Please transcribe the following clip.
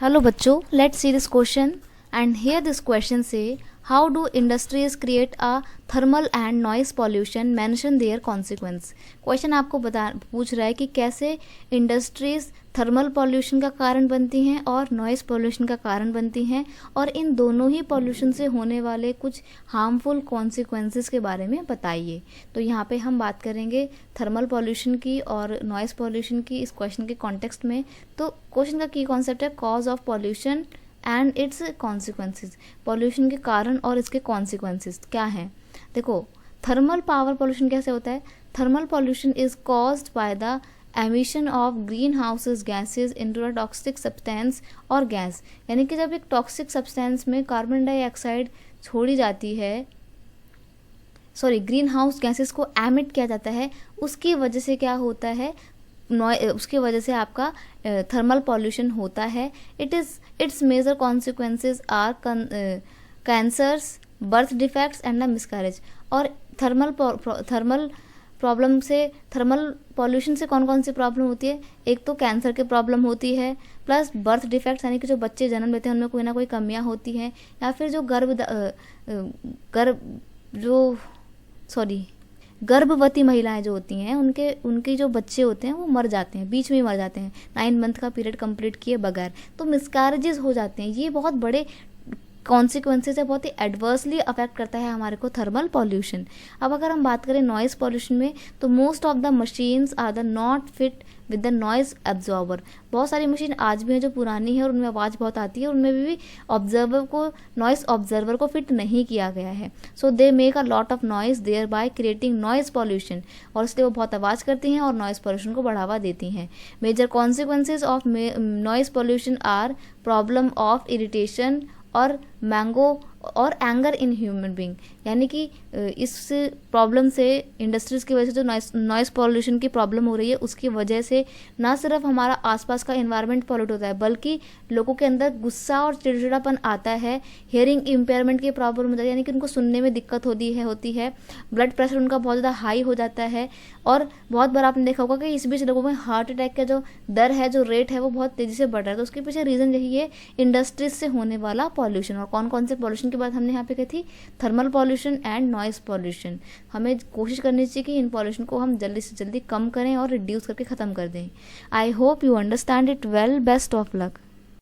Hello बच्चों, let's see this question and here this question say how do industries create a thermal and noise pollution, mention their consequence। Question आपको पूछ रहा है कि कैसे industries thermal pollution का कारण बनती हैं और नॉइस पॉल्यूशन का कारण बनती हैं और इन दोनों ही पॉल्यूशन से होने वाले कुछ हार्मफुल कॉन्सिक्वेंसेस के बारे में बताइए। तो यहाँ पे हम बात करेंगे थर्मल पॉल्यूशन की और नॉइस पॉल्यूशन की इस क्वेश्चन के कॉन्टेक्स्ट में। तो क्वेश्चन का की कॉन्सेप्ट है cause of pollution and it's consequences. Pollution के कारण और इसके कॉन्सिक्वेंसेस क्या हैं। देखो, थर्मल पावर पॉल्यूशन कैसे होता है। Thermal pollution is caused by the emission of green houses gases into a toxic substance और गैस, यानी कि जब एक टॉक्सिक सब्सटेंस में कार्बन डाइऑक्साइड छोड़ी जाती है, ग्रीन हाउस गैसेस को एमिट किया जाता है, उसकी वजह से क्या होता है, उसकी वजह से आपका थर्मल पॉल्यूशन होता है। Its major consequences are cancers, birth defects and the miscarriage. और थर्मल पॉल्यूशन से कौन कौन सी प्रॉब्लम होती है। एक तो कैंसर की प्रॉब्लम होती है, प्लस बर्थ डिफेक्ट्स यानी कि जो बच्चे जन्म लेते हैं उनमें कोई ना कोई कमियां होती हैं, या फिर जो गर्भवती महिलाएं जो होती हैं उनके जो बच्चे होते हैं वो मर जाते हैं, बीच में ही मर जाते हैं 9 मंथ का पीरियड कंप्लीट किए बगैर। तो मिसकैरेजेस हो जाते हैं। ये बहुत बड़े कॉन्सिक्वेंसेस है, बहुत ही एडवर्सली अफेक्ट करता है हमारे को थर्मल पॉल्यूशन। अब अगर हम बात करें नॉइस पॉल्यूशन में, तो most of the machines are the not fit with the noise observer. बहुत सारी मशीन आज भी हैं जो पुरानी है और उनमें आवाज़ बहुत आती है, उनमें भी नॉइस ऑब्जर्वर को फिट नहीं किया गया है। So they make a lot of noise there by creating noise pollution, और इसलिए वो बहुत आवाज़ करती हैं और नॉइस पॉल्यूशन को बढ़ावा देती हैं। Major consequences of noise pollution are problem of irritation और और एंगर इन ह्यूमन बींग, यानी कि इस प्रॉब्लम से, इंडस्ट्रीज की वजह से जो नॉइस पॉल्यूशन की प्रॉब्लम हो रही है उसकी वजह से ना सिर्फ हमारा आसपास का एनवायरनमेंट पॉल्यूट होता है, बल्कि लोगों के अंदर गुस्सा और चिड़चिड़ापन आता है, हियरिंग इम्पेयरमेंट की प्रॉब्लम हो जाती है, यानी कि उनको सुनने में दिक्कत होती है, ब्लड प्रेशर उनका बहुत ज़्यादा हाई हो जाता है, और बहुत बार आपने देखा होगा कि इस बीच लोगों में हार्ट अटैक का जो दर है, जो रेट है, वो बहुत तेज़ी से बढ़ रहा है। तो उसके पीछे रीज़न यही है, इंडस्ट्रीज से होने वाला पॉल्यूशन। और कौन कौन से पॉल्यूशन की बात हमने यहाँ पे कही थी, thermal pollution and noise pollution. हमें कोशिश करनी चाहिए कि इन पॉल्यूशन को हम जल्दी से जल्दी कम करें और रिड्यूस करके ख़त्म कर दें। I hope you understand it well. Best of luck.